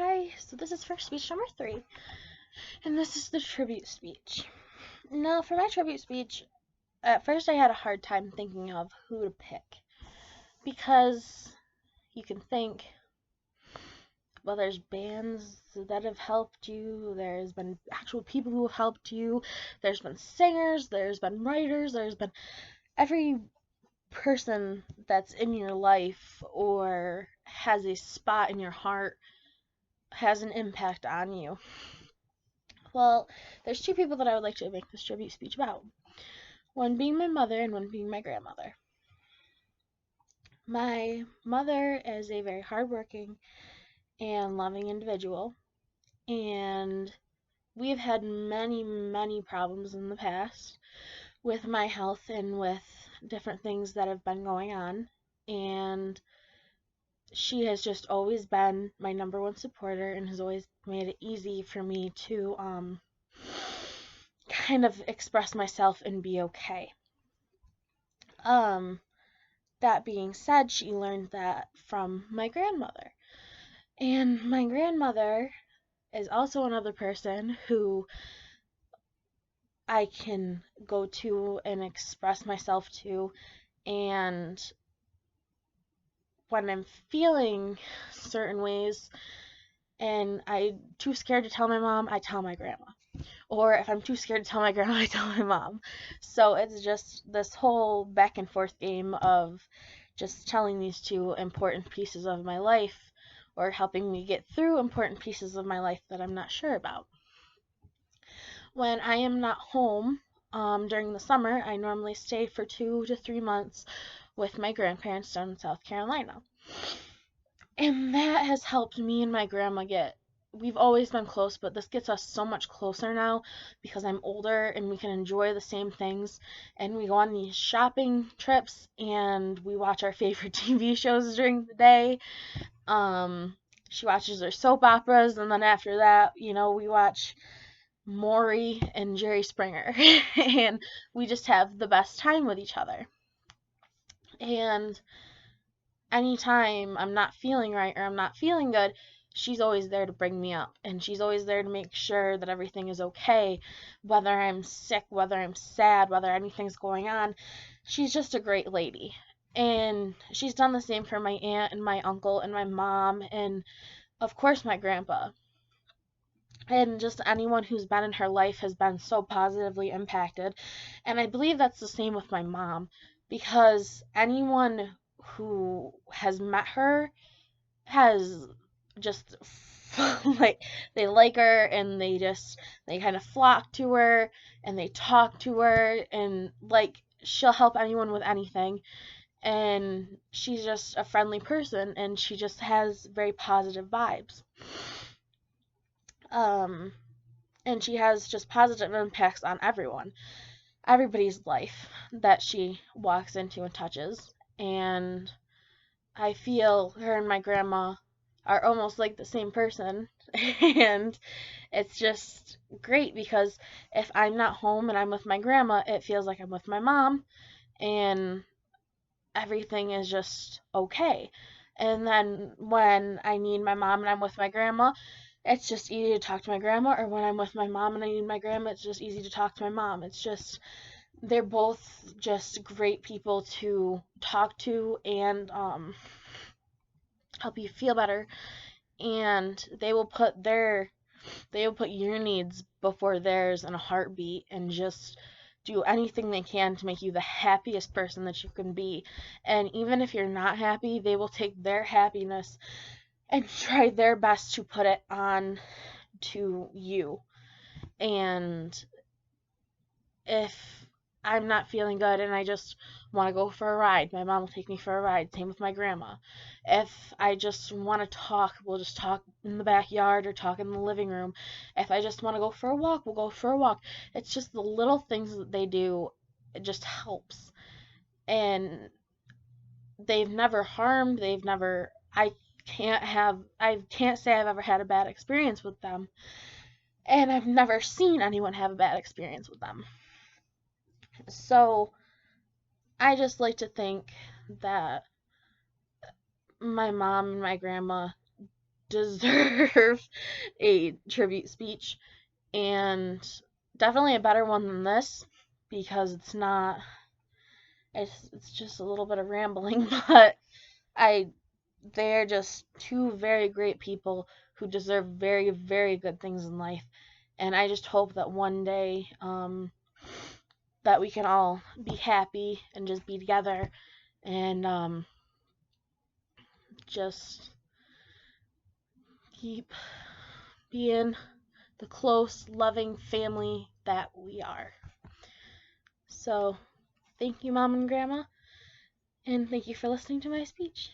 Hi, so this is for speech number 3, and this is the tribute speech. Now, for my tribute speech, at first I had a hard time thinking of who to pick because you can think, well, there's bands that have helped you, there's been actual people who have helped you, there's been singers, there's been writers, there's been every person that's in your life or has a spot in your heart has an impact on you. Well, there's two people that I would like to make this tribute speech about. One being my mother and one being my grandmother. My mother is a very hardworking and loving individual, and we've had many, many problems in the past with my health and with different things that have been going on, and she has just always been my number one supporter and has always made it easy for me to kind of express myself and be okay. Um, that being said, she learned that from my grandmother. And my grandmother is also another person who I can go to and express myself to. And when I'm feeling certain ways and I'm too scared to tell my mom, I tell my grandma. Or if I'm too scared to tell my grandma, I tell my mom. So it's just this whole back and forth game of just telling these two important pieces of my life or helping me get through important pieces of my life that I'm not sure about. When I am not home during the summer, I normally stay for 2 to 3 months with my grandparents down in South Carolina. And that has helped me and my grandma we've always been close, but this gets us so much closer now because I'm older and we can enjoy the same things. And we go on these shopping trips and we watch our favorite TV shows during the day. She watches her soap operas, and then after that, we watch Maury and Jerry Springer. And we just have the best time with each other. And anytime I'm not feeling right or I'm not feeling good, she's always there to bring me up. And she's always there to make sure that everything is okay, whether I'm sick, whether I'm sad, whether anything's going on. She's just a great lady. And she's done the same for my aunt and my uncle and my mom and, of course, my grandpa. And just anyone who's been in her life has been so positively impacted. And I believe that's the same with my mom, because anyone who has met her has just like they like her and they kind of flock to her and they talk to her and like she'll help anyone with anything, and she's just a friendly person and she just has very positive vibes. um and she has just positive impacts on everybody's life that she walks into and touches. And I feel her and my grandma are almost like the same person. And it's just great because if I'm not home and I'm with my grandma, it feels like I'm with my mom and everything is just okay. And then when I need my mom and I'm with my grandma, it's just easy to talk to my grandma. Or when I'm with my mom and I need my grandma, it's just easy to talk to my mom. It's just, they're both just great people to talk to and help you feel better. And they will put your needs before theirs in a heartbeat and just do anything they can to make you the happiest person that you can be. And even if you're not happy, they will take their happiness and try their best to put it on to you. And if I'm not feeling good and I just want to go for a ride, my mom will take me for a ride. Same with my grandma. If I just want to talk, we'll just talk in the backyard or talk in the living room. If I just want to go for a walk, we'll go for a walk. It's just the little things that they do, it just helps. And they've never harmed, I can't say I've ever had a bad experience with them. And I've never seen anyone have a bad experience with them. So I just like to think that my mom and my grandma deserve a tribute speech, and definitely a better one than this, because it's just a little bit of rambling, but they're just two very great people who deserve very, very good things in life. And I just hope that one day that we can all be happy and just be together and just keep being the close, loving family that we are. So, thank you, Mom and Grandma, and thank you for listening to my speech.